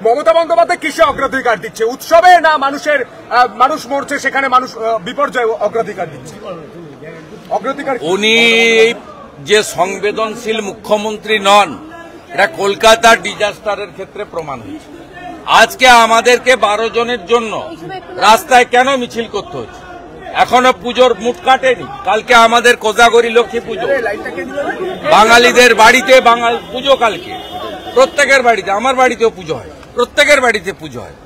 মমতা বন্দ্যোপাধ্যায় কিসে অগ্রাধিকার দিচ্ছে? উৎসবে না মানুষ মরছে সেখানে মানুষ বিপর্যয় অগ্রাধিকার দিচ্ছে? অগ্রাধিকার উনি যে সংবেদনশীল মুখ্যমন্ত্রী নন, এটা কলকাতার ডিজাস্টারের ক্ষেত্রে প্রমাণ হয়েছে। আজকে আমাদেরকে 12 জনের জন্য রাস্তায় কেন মিছিল করতে হচ্ছে? এখনো পুজোর মুট কাটেনি। কালকে আমাদের কোজাগরি লক্ষ্মী পুজো, বাঙালিদের বাড়িতে পুজো কালকে প্রত্যেকের বাড়িতে, আমার বাড়িতেও পুজো হয়, প্রত্যেকের বাড়িতে পুজো হয়,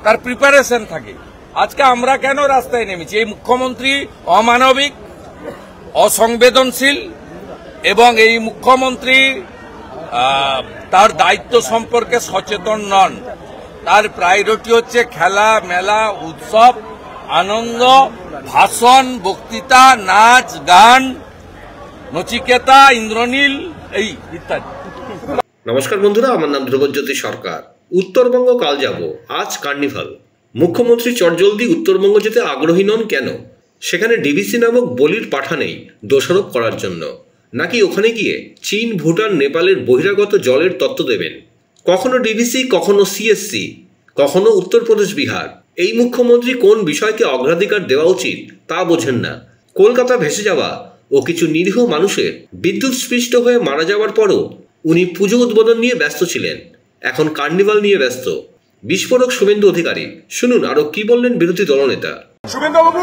তার প্রিপারেশন থাকে। আজকে আমরা কেন রাস্তায় নেমেছি? এই মুখ্যমন্ত্রী অমানবিক, অসংবেদনশীল, এবং এই মুখ্যমন্ত্রী তার দায়িত্ব সম্পর্কে সচেতন নন। তার প্রায়োরিটি হচ্ছে খেলা, মেলা, উৎসব, আনন্দ, ভাষণ, বক্তৃতা, নাচ, গান, নচিকেতা, ইন্দ্রনীল, এই ইত্যাদি। নমস্কার বন্ধুরা, আমার নাম ধ্রুবজ্যোতি সরকার। উত্তরবঙ্গ কাল যাব, আজ কার্নিভাল। মুখ্যমন্ত্রী চটজলদি উত্তরবঙ্গ যেতে আগ্রহী নন কেন? সেখানে ডিভিসি নামক বলির পাঠা নেই দোষারোপ করার জন্য, নাকি ওখানে গিয়ে চীন, ভুটান, নেপালের বহিরাগত জলের তত্ত্ব দেবেন? কখনো ডিভিসি, কখনো সিএসসি, কখনো উত্তরপ্রদেশ, বিহার। এই মুখ্যমন্ত্রী কোন বিষয়কে অগ্রাধিকার দেওয়া উচিত তা বোঝেন না। কলকাতা ভেসে যাওয়া ও কিছু নিরীহ মানুষের বিদ্যুৎস্পৃষ্ট হয়ে মারা যাওয়ার পরও উনি পুজো উদ্বোধন নিয়ে ব্যস্ত ছিলেন, এখন কার্নিভাল নিয়ে ব্যস্ত। বিস্ফোরক শুভেন্দু অধিকারী, শুনুন আরো কি বললেন বিরোধী দলনেতা। শুভেন্দুবাবু,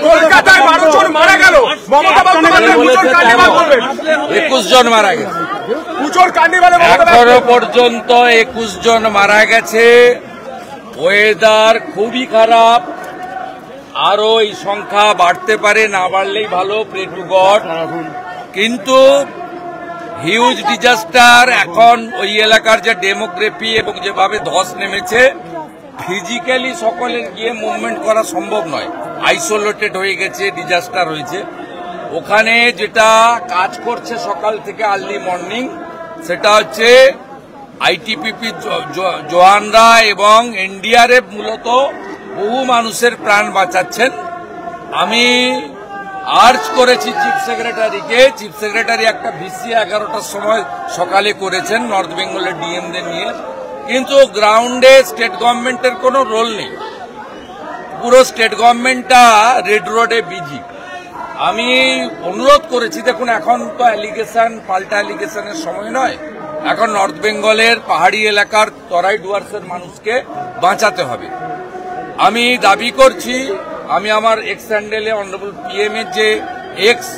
কলকাতায় 12 জন মারা গেল, মমতা বন্দ্যোপাধ্যায় পুজোর কার্নিভাল করবেন। 21 জন মারা গেছে পুজোর কার্নিভালে, এখনো পর্যন্ত 21 জন মারা গেছে। ওয়েদার খুবই খারাপ, আরো এই সংখ্যা বাড়তে পারে, না বাড়লেই ভালো, প্রে টু গড। কিন্তু হিউজ ডিজাস্টার। এখন ওই এলাকার যে ডেমোগ্রাফি এবং যেভাবে ধস নেমেছে, ফিজিক্যালি সকলের গিয়ে মুভমেন্ট করা সম্ভব নয়, আইসোলেটেড হয়ে গেছে, ডিজাস্টার হয়েছে। ওখানে যেটা কাজ করছে সকাল থেকে আর্লি মর্নিং, সেটা হচ্ছে আইটিপিপি জওয়ানরা এবং এনডিআরএফ মূলত বহু মানুষের প্রাণ বাঁচাচ্ছেন। আমি আর্জ করেছি চিফ সেক্রেটারিকে, চিফ সেক্রেটারি একটা ভিসি 11টার সময় সকালে করেছেন নর্থ বেঙ্গলের ডিএমদের নিয়ে, কিন্তু গ্রাউন্ডে স্টেট গভর্নমেন্টের কোনো রোল নেই। পুরো স্টেট গভর্নমেন্টটা রেড রোডে বিজি। আমি অনুরোধ করেছি, দেখুন এখন তো অ্যালিগেশন, পাল্টা অ্যালিগেশনের সময় নয়, এখন নর্থ বেঙ্গলের পাহাড়ি এলাকার তরাই ডুয়ার্সের মানুষকে বাঁচাতে হবে। আমি দাবি করছি, আমি আমার এক্স হ্যান্ডেলে অনারেবল পিএম এর যে এক্স,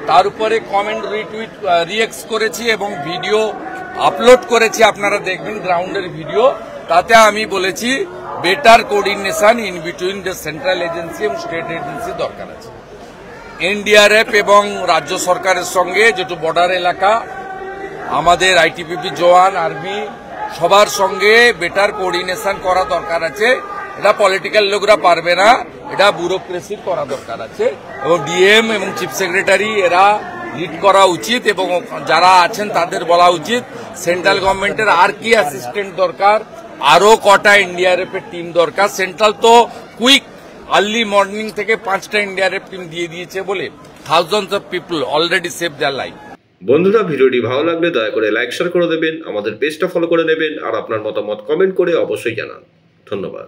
তার উপরে কমেন্ট, রিটুইট, রিএক্স করেছি এবং ভিডিও আপলোড করেছি, আপনারা দেখবেন গ্রাউন্ডের ভিডিও। তাতে আমি বলেছি better coordination in between the central agency এবং স্টেট এজেন্সি দরকার আছে। এনডিআরএফ এবং রাজ্য সরকারের সঙ্গে, যেটু বর্ডার এলাকা, আমাদের আইটিপিপি জওয়ান, আর্মি, সবার সঙ্গে বেটার কোঅর্ডিনেশন করা দরকার আছে। এটা পলিটিক্যাল লোকরা পারবে না, এটা ব্যুরোক্রেসির করা দরকার আছে, এবং ডিএম এবং চিফ সেক্রেটারি এরা লিড করা উচিত, এবং যারা আছেন তাদের বলা উচিত সেন্ট্রাল গভর্নমেন্টের আর কি অ্যাসিস্ট্যান্ট দরকার, আরো কটা এনডিআরএফ এর টিম দরকার। সেন্ট্রাল তো কুইক আর্লি মর্নিং থেকে 5টা এনডিআরএফ টিম দিয়ে দিয়েছে বলে thousands of people already save their life. বন্ধুরা, ভিডিওটি ভালো লাগলে দয়া করে লাইক, শেয়ার করে দেবেন, আমাদের পেজটা ফলো করে নেবেন, আর আপনার মতামত কমেন্ট করে অবশ্যই জানান। ধন্যবাদ।